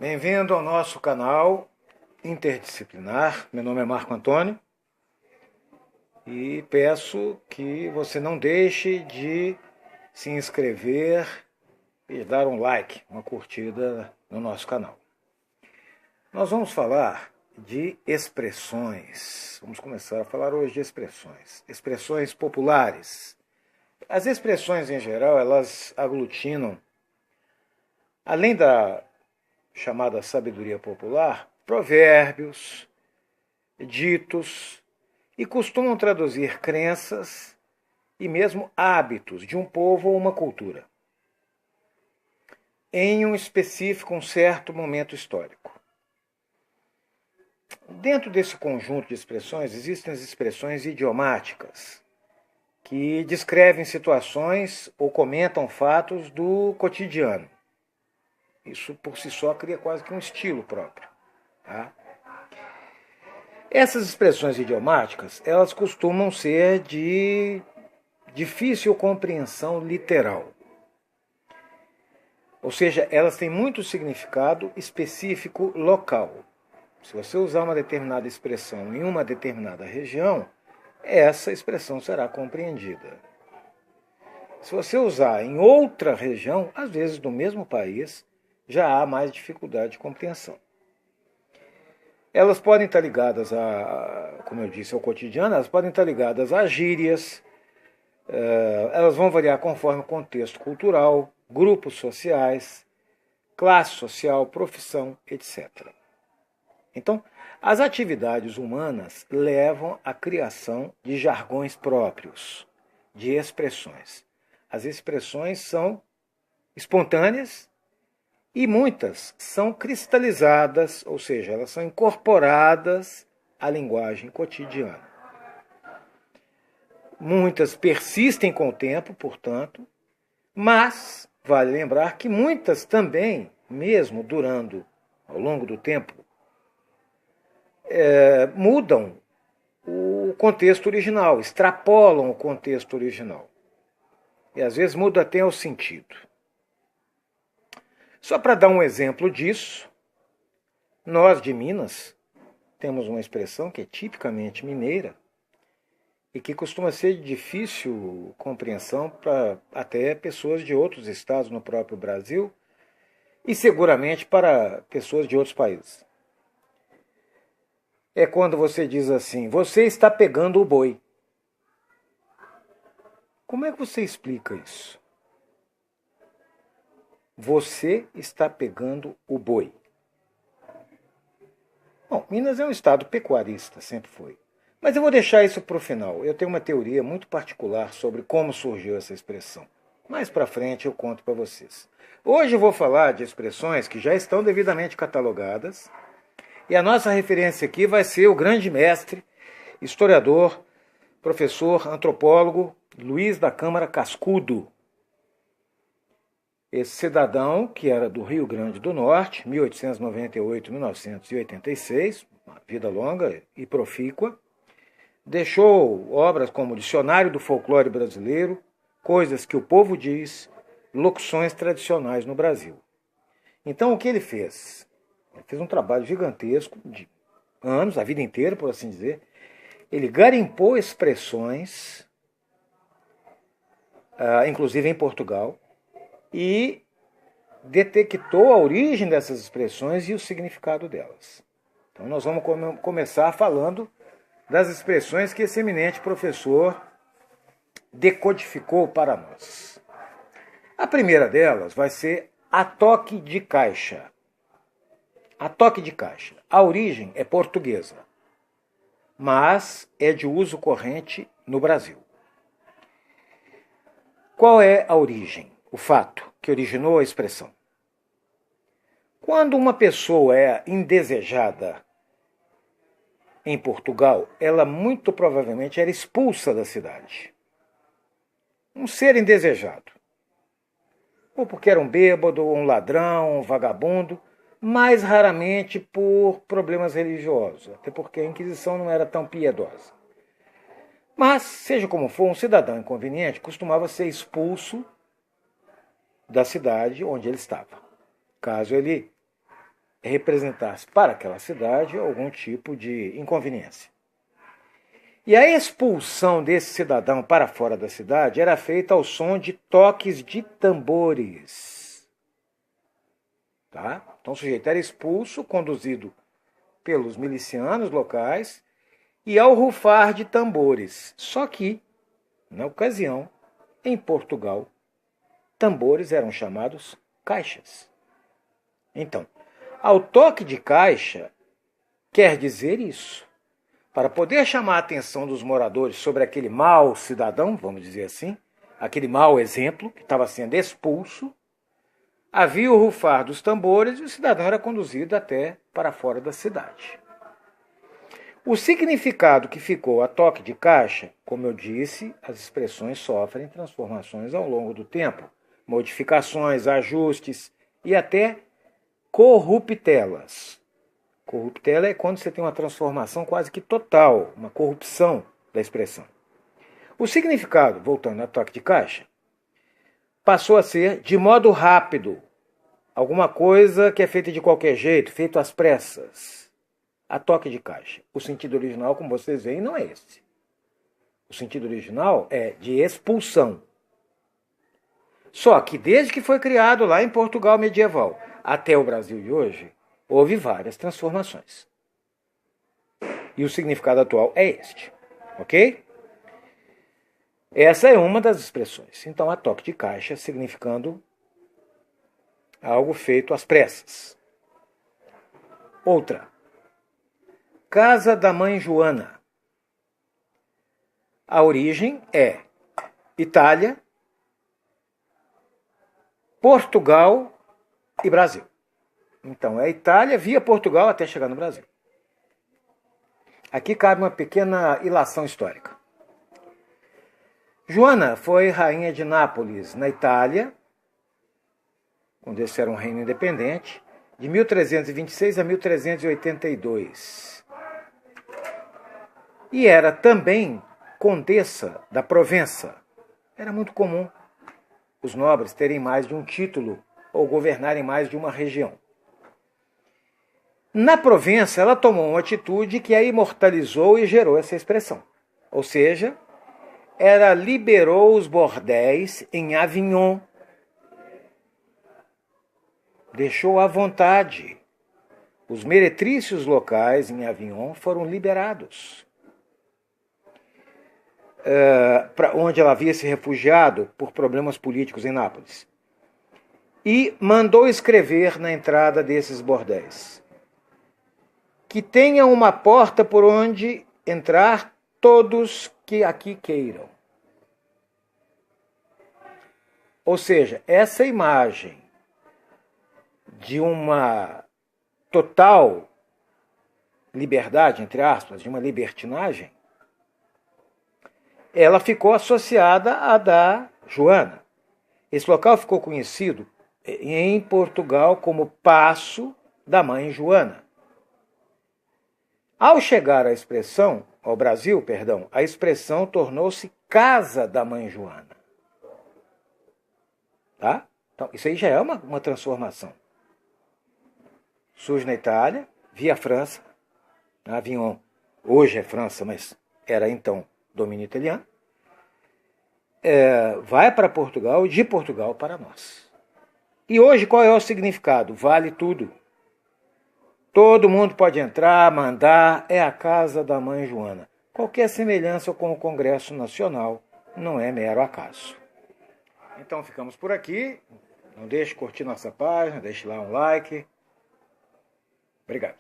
Bem-vindo ao nosso canal interdisciplinar. Meu nome é Marco Antônio e peço que você não deixe de se inscrever e dar um like, uma curtida no nosso canal. Nós vamos falar de expressões. Vamos começar a falar hoje de expressões. Expressões populares. As expressões, em geral, elas aglutinam, além da chamada sabedoria popular, provérbios, ditos, e costumam traduzir crenças e mesmo hábitos de um povo ou uma cultura em um específico, um certo momento histórico. Dentro desse conjunto de expressões, existem as expressões idiomáticas, que descrevem situações ou comentam fatos do cotidiano. Isso, por si só, cria quase que um estilo próprio. Tá? Essas expressões idiomáticas, elas costumam ser de difícil compreensão literal. Ou seja, elas têm muito significado específico local. Se você usar uma determinada expressão em uma determinada região, essa expressão será compreendida. Se você usar em outra região, às vezes do mesmo país, já há mais dificuldade de compreensão. Elas podem estar ligadas como eu disse, ao cotidiano, elas podem estar ligadas a gírias, elas vão variar conforme o contexto cultural, grupos sociais, classe social, profissão, etc. Então, as atividades humanas levam à criação de jargões próprios, de expressões. As expressões são espontâneas e muitas são cristalizadas, ou seja, elas são incorporadas à linguagem cotidiana. Muitas persistem com o tempo, portanto, mas vale lembrar que muitas também, mesmo durando ao longo do tempo, mudam o contexto original, extrapolam o contexto original. E às vezes muda até o sentido. Só para dar um exemplo disso, nós de Minas temos uma expressão que é tipicamente mineira e que costuma ser de difícil compreensão para até pessoas de outros estados no próprio Brasil e seguramente para pessoas de outros países. É quando você diz assim: você está pegando o boi. Como é que você explica isso? Você está pegando o boi. Bom, Minas é um estado pecuarista, sempre foi. Mas eu vou deixar isso para o final. Eu tenho uma teoria muito particular sobre como surgiu essa expressão. Mais para frente eu conto para vocês. Hoje eu vou falar de expressões que já estão devidamente catalogadas. E a nossa referência aqui vai ser o grande mestre, historiador, professor, antropólogo, Luiz da Câmara Cascudo. Esse cidadão, que era do Rio Grande do Norte, 1898-1986, uma vida longa e profícua, deixou obras como Dicionário do Folclore Brasileiro, Coisas que o Povo Diz, Locuções Tradicionais no Brasil. Então, o que ele fez? Ele fez um trabalho gigantesco, de anos, a vida inteira, por assim dizer. Ele garimpou expressões, inclusive em Portugal, e detectou a origem dessas expressões e o significado delas. Então nós vamos começar falando das expressões que esse eminente professor decodificou para nós. A primeira delas vai ser a toque de caixa. A toque de caixa. A origem é portuguesa, mas é de uso corrente no Brasil. Qual é a origem? O fato que originou a expressão. Quando uma pessoa é indesejada em Portugal, ela muito provavelmente era expulsa da cidade. Um ser indesejado. Ou porque era um bêbado, um ladrão, um vagabundo, mais raramente por problemas religiosos, até porque a Inquisição não era tão piedosa. Mas, seja como for, um cidadão inconveniente costumava ser expulso da cidade onde ele estava, caso ele representasse para aquela cidade algum tipo de inconveniência. E a expulsão desse cidadão para fora da cidade era feita ao som de toques de tambores. Tá? Então o sujeito era expulso, conduzido pelos milicianos locais e ao rufar de tambores. Só que, na ocasião, em Portugal, tambores eram chamados caixas. Então, ao toque de caixa quer dizer isso. Para poder chamar a atenção dos moradores sobre aquele mau cidadão, vamos dizer assim, aquele mau exemplo que estava sendo expulso, havia o rufar dos tambores e o cidadão era conduzido até para fora da cidade. O significado que ficou a toque de caixa, como eu disse, as expressões sofrem transformações ao longo do tempo, modificações, ajustes e até corruptelas. Corruptela é quando você tem uma transformação quase que total, uma corrupção da expressão. O significado, voltando a toque de caixa, passou a ser de modo rápido, alguma coisa que é feita de qualquer jeito, feito às pressas. A toque de caixa. O sentido original, como vocês veem, não é esse. O sentido original é de expulsão. Só que desde que foi criado lá em Portugal medieval até o Brasil de hoje, houve várias transformações. E o significado atual é este. Ok? Essa é uma das expressões. Então, a toque de caixa significando algo feito às pressas. Outra. Casa da Mãe Joana. A origem é Itália, Portugal e Brasil. Então, é Itália via Portugal até chegar no Brasil. Aqui cabe uma pequena ilação histórica. Joana foi rainha de Nápoles, na Itália, quando esse era um reino independente, de 1326 a 1382. E era também condessa da Provença. Era muito comum os nobres terem mais de um título ou governarem mais de uma região. Na Provença, ela tomou uma atitude que a imortalizou e gerou essa expressão. Ou seja, ela liberou os bordéis em Avignon. Deixou à vontade. Os meretrícios locais em Avignon foram liberados. Para onde ela havia se refugiado por problemas políticos em Nápoles. E mandou escrever na entrada desses bordéis que tenha uma porta por onde entrar todos que aqui queiram. Ou seja, essa imagem de uma total liberdade, entre aspas, de uma libertinagem, ela ficou associada à da Joana. Esse local ficou conhecido em Portugal como Paço da Mãe Joana. Ao chegar à expressão, ao Brasil, perdão, a expressão tornou-se Casa da Mãe Joana. Tá? Então, isso aí já é uma transformação. Surge na Itália, via França, Avignon, hoje é França, mas era então domínio italiano, vai para Portugal e de Portugal para nós. E hoje qual é o significado? Vale tudo. Todo mundo pode entrar, mandar, é a casa da Mãe Joana. Qualquer semelhança com o Congresso Nacional não é mero acaso. Então ficamos por aqui. Não deixe de curtir nossa página, deixe lá um like. Obrigado.